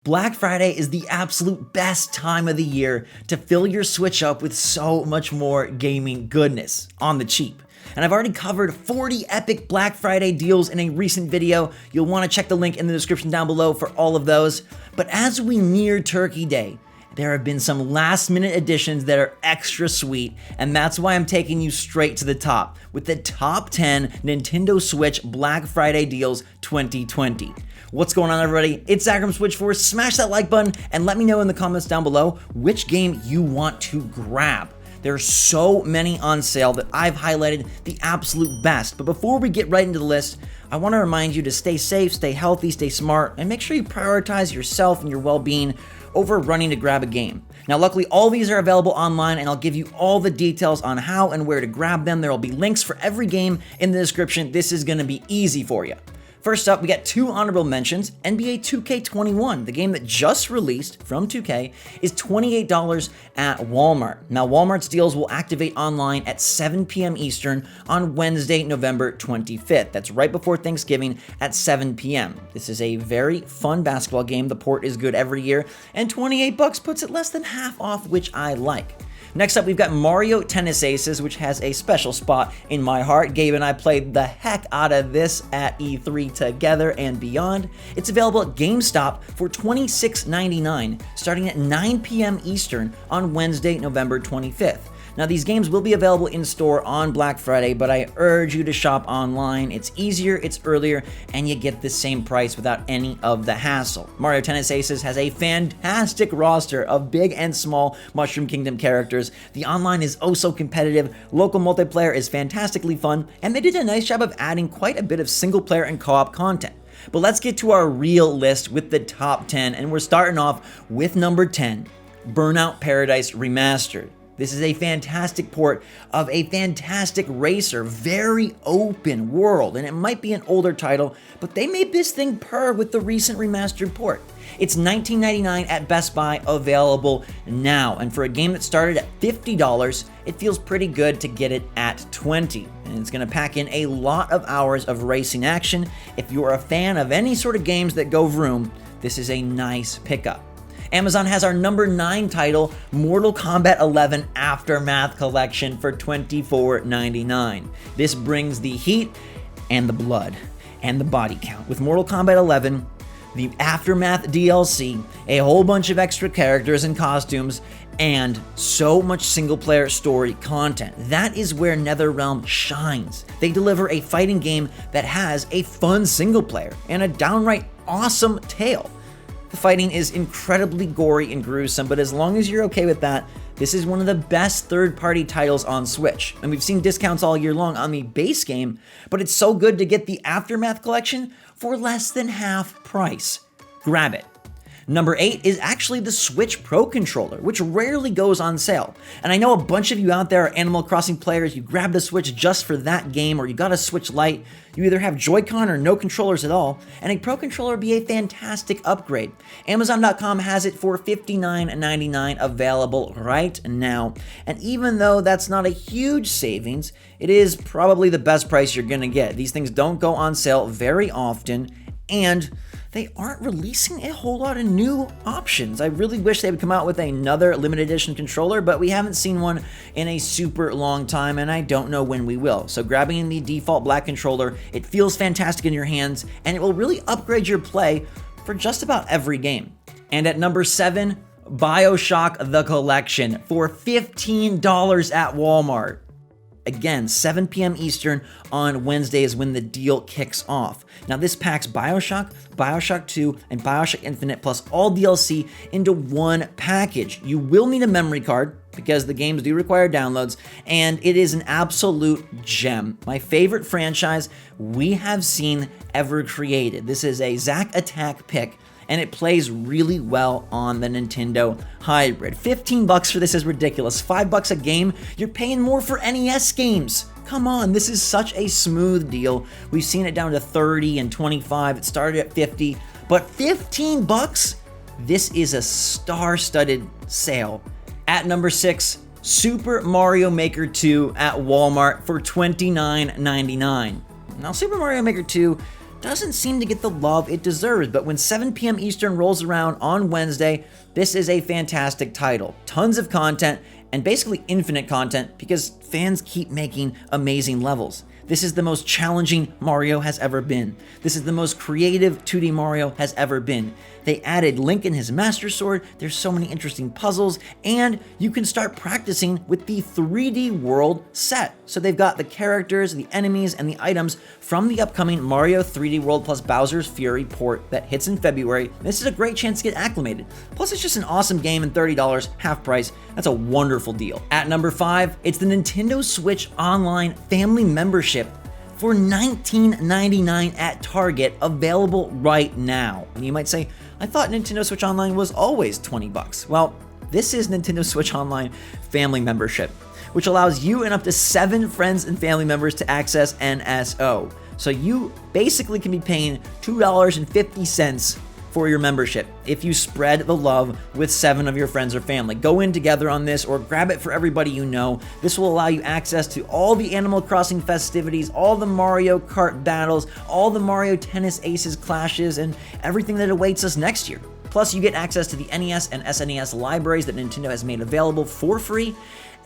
Black Friday is the absolute best time of the year to fill your Switch up with so much more gaming goodness on the cheap. And I've already covered 40 epic Black Friday deals in a recent video. You'll want to check the link in the description down below for all of those. But as we near Turkey Day, there have been some last-minute additions that are extra sweet, and that's why I'm taking you straight to the top with the top 10 Nintendo Switch Black Friday deals 2020. What's going on, everybody? It's Zach from SwitchForce. Smash that like button and let me know in the comments down below which game you want to grab. There's so many on sale that I've highlighted the absolute best. But before we get right into the list, I want to remind you to stay safe, stay healthy, stay smart, and make sure you prioritize yourself and your well-being over running to grab a game. Now, luckily, all these are available online, and I'll give you all the details on how and where to grab them. There will be links for every game in the description. This is going to be easy for you. First up, we got two honorable mentions. NBA 2K21, the game that just released from 2K, is $28 at Walmart. Now, Walmart's deals will activate online at 7 p.m. Eastern on Wednesday, November 25th. That's right before Thanksgiving at 7 p.m. This is a very fun basketball game. The port is good every year, and 28 bucks puts it less than half off, which I like. Next up, we've got Mario Tennis Aces, which has a special spot in my heart. Gabe and I played the heck out of this at E3 together and beyond. It's available at GameStop for $26.99, starting at 9 p.m. Eastern on Wednesday, November 25th. Now, these games will be available in store on Black Friday, but I urge you to shop online. It's easier, it's earlier, and you get the same price without any of the hassle. Mario Tennis Aces has a fantastic roster of big and small Mushroom Kingdom characters. The online is oh so competitive, local multiplayer is fantastically fun, and they did a nice job of adding quite a bit of single player and co-op content. But let's get to our real list with the top 10, and we're starting off with number 10, Burnout Paradise Remastered. This is a fantastic port of a fantastic racer, very open world, and it might be an older title, but they made this thing purr with the recent remastered port. It's $19.99 at Best Buy, available now, and for a game that started at $50, it feels pretty good to get it at $20, and it's going to pack in a lot of hours of racing action. If you're a fan of any sort of games that go vroom, this is a nice pickup. Amazon has our number 9 title, Mortal Kombat 11 Aftermath Collection, for $24.99. This brings the heat and the blood and the body count. With Mortal Kombat 11, the Aftermath DLC, a whole bunch of extra characters and costumes, and so much single-player story content. That is where NetherRealm shines. They deliver a fighting game that has a fun single-player and a downright awesome tale. The fighting is incredibly gory and gruesome, but as long as you're okay with that, this is one of the best third-party titles on Switch. And we've seen discounts all year long on the base game, but it's so good to get the Aftermath Collection for less than half price. Grab it. Number 8 is actually the Switch Pro Controller, which rarely goes on sale. And I know a bunch of you out there are Animal Crossing players. You grabbed a Switch just for that game, or you got a Switch Lite. You either have Joy-Con or no controllers at all, and a Pro Controller would be a fantastic upgrade. Amazon.com has it for $59.99 available right now. And even though that's not a huge savings, it is probably the best price you're gonna get. These things don't go on sale very often, and they aren't releasing a whole lot of new options. I really wish they would come out with another limited edition controller, but we haven't seen one in a super long time, and I don't know when we will. So grabbing the default black controller, it feels fantastic in your hands, and it will really upgrade your play for just about every game. And at number 7, Bioshock the Collection for $15 at Walmart. Again, 7 p.m. Eastern on Wednesday is when the deal kicks off. Now, this packs Bioshock, Bioshock 2, and Bioshock Infinite plus all DLC into one package. You will need a memory card because the games do require downloads, and it is an absolute gem. My favorite franchise we have seen ever created. This is a Zack Attack pick, and it plays really well on the Nintendo Hybrid. 15 bucks for this is ridiculous. 5 bucks a game, you're paying more for NES games. Come on, this is such a smooth deal. We've seen it down to 30 and 25. It started at 50, but 15 bucks? This is a star-studded sale. At number 6, Super Mario Maker 2 at Walmart for $29.99. Now, Super Mario Maker 2 doesn't seem to get the love it deserves, but when 7 p.m. Eastern rolls around on Wednesday, this is a fantastic title. Tons of content, and basically infinite content because fans keep making amazing levels. This is the most challenging Mario has ever been. This is the most creative 2D Mario has ever been. They added Link and his Master Sword, there's so many interesting puzzles, and you can start practicing with the 3D world set. So they've got the characters, the enemies, and the items from the upcoming Mario 3D World plus Bowser's Fury port that hits in February. This is a great chance to get acclimated. Plus, it's just an awesome game, and $30, half price, that's a wonderful deal. At number 5, it's the Nintendo Switch Online Family Membership for $19.99 at Target, available right now. And you might say, I thought Nintendo Switch Online was always $20. Well, this is Nintendo Switch Online Family Membership, which allows you and up to 7 friends and family members to access NSO. So you basically can be paying $2.50 for your membership if you spread the love with 7 of your friends or family. Go in together on this or grab it for everybody you know. This will allow you access to all the Animal Crossing festivities, all the Mario Kart battles, all the Mario Tennis Aces clashes, and everything that awaits us next year. Plus, you get access to the NES and SNES libraries that Nintendo has made available for free,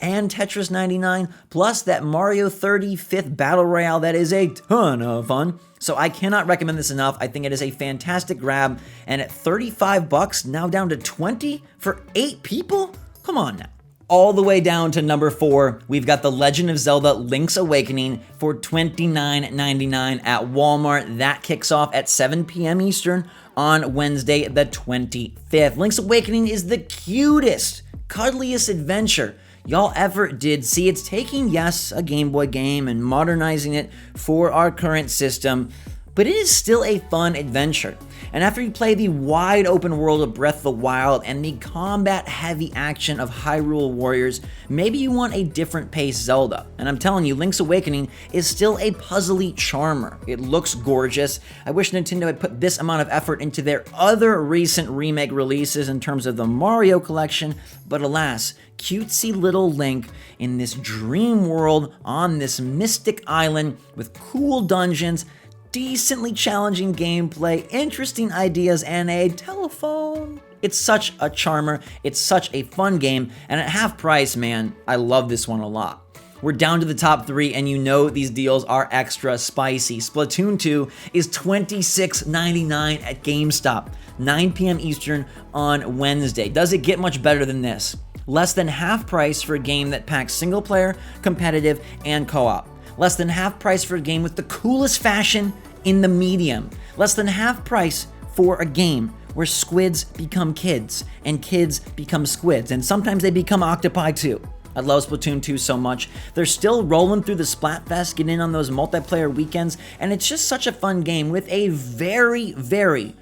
and Tetris 99, plus that Mario 35th Battle Royale that is a ton of fun. So I cannot recommend this enough. I think it is a fantastic grab, and at $35, now down to $20 for 8 people? Come on now. All the way down to number 4, we've got The Legend of Zelda Link's Awakening for $29.99 at Walmart. That kicks off at 7 p.m. Eastern on Wednesday the 25th. Link's Awakening is the cutest, cuddliest adventure y'all ever did see. It's taking, yes, a Game Boy game and modernizing it for our current system, but it is still a fun adventure. And after you play the wide open world of Breath of the Wild and the combat heavy action of Hyrule Warriors, maybe you want a different pace Zelda. And I'm telling you, Link's Awakening is still a puzzly charmer. It looks gorgeous. I wish Nintendo had put this amount of effort into their other recent remake releases in terms of the Mario Collection, but alas, cutesy little Link in this dream world on this mystic island with cool dungeons, decently challenging gameplay, interesting ideas, and a telephone. It's such a charmer, it's such a fun game, and at half price, man, I love this one a lot. We're down to the top 3, and you know these deals are extra spicy. Splatoon 2 is $26.99 at GameStop, 9 p.m. Eastern on Wednesday. Does it get much better than this? Less than half price for a game that packs single player, competitive, and co-op. Less than half price for a game with the coolest fashion in the medium. Less than half price for a game where squids become kids and kids become squids, and sometimes they become octopi too. I love Splatoon 2 so much. They're still rolling through the Splatfest, getting in on those multiplayer weekends, and it's just such a fun game with a very, very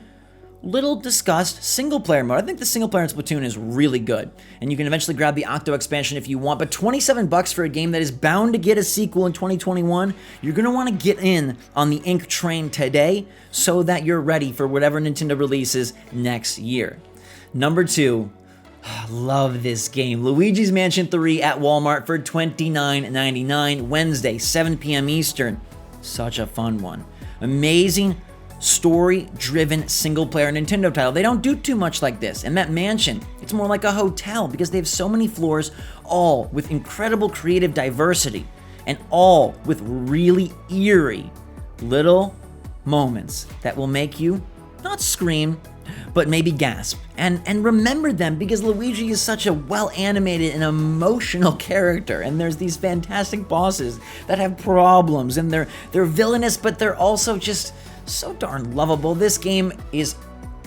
little discussed single player mode. I think the single player in Splatoon is really good, and you can eventually grab the Octo expansion if you want, but $27 for a game that is bound to get a sequel in 2021, you're gonna wanna get in on the Ink train today so that you're ready for whatever Nintendo releases next year. Number 2, love this game. Luigi's Mansion 3 at Walmart for $29.99, Wednesday, 7 p.m. Eastern. Such a fun one. Amazing story-driven single-player Nintendo title. They don't do too much like this. And that mansion, it's more like a hotel because they have so many floors, all with incredible creative diversity, and all with really eerie little moments that will make you not scream, but maybe gasp. And remember them because Luigi is such a well-animated and emotional character, and there's these fantastic bosses that have problems, and they're villainous, but they're also just so darn lovable. This game is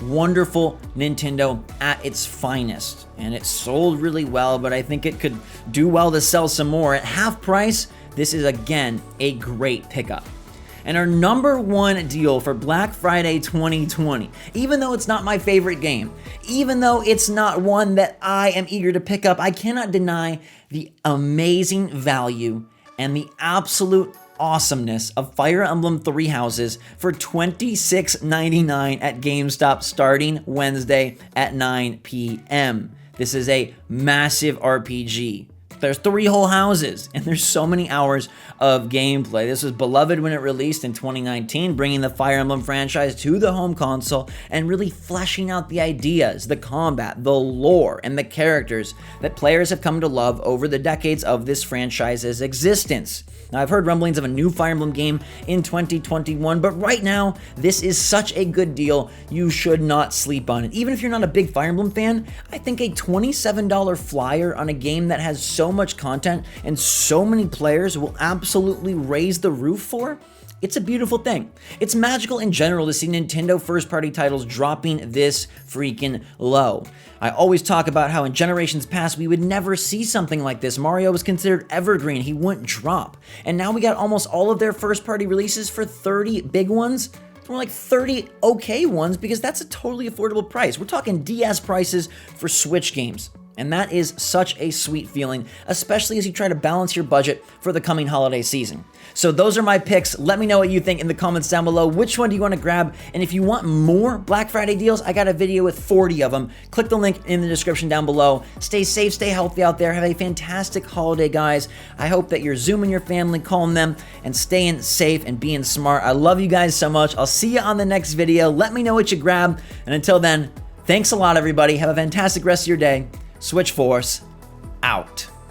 wonderful Nintendo at its finest, and it sold really well, but I think it could do well to sell some more. At half price, this is again a great pickup. And our number 1 deal for Black Friday 2020, even though it's not my favorite game, even though it's not one that I am eager to pick up, I cannot deny the amazing value and the absolute awesomeness of Fire Emblem Three Houses for $26.99 at GameStop starting Wednesday at 9 p.m. This is a massive RPG. There's 3 whole houses, and there's so many hours of gameplay. This was beloved when it released in 2019, bringing the Fire Emblem franchise to the home console and really fleshing out the ideas, the combat, the lore, and the characters that players have come to love over the decades of this franchise's existence. Now, I've heard rumblings of a new Fire Emblem game in 2021, but right now, this is such a good deal, you should not sleep on it. Even if you're not a big Fire Emblem fan, I think a $27 flyer on a game that has so much content and so many players will absolutely raise the roof for. It's a beautiful thing. It's magical in general to see Nintendo first-party titles dropping this freaking low. I always talk about how in generations past we would never see something like this. Mario was considered evergreen, he wouldn't drop. And now we got almost all of their first-party releases for 30 big ones. More like 30 okay ones, because that's a totally affordable price. We're talking DS prices for Switch games. And that is such a sweet feeling, especially as you try to balance your budget for the coming holiday season. So those are my picks. Let me know what you think in the comments down below. Which one do you want to grab? And if you want more Black Friday deals, I got a video with 40 of them. Click the link in the description down below. Stay safe, stay healthy out there. Have a fantastic holiday, guys. I hope that you're Zooming your family, calling them, and staying safe and being smart. I love you guys so much. I'll see you on the next video. Let me know what you grab. And until then, thanks a lot, everybody. Have a fantastic rest of your day. SwitchForce out.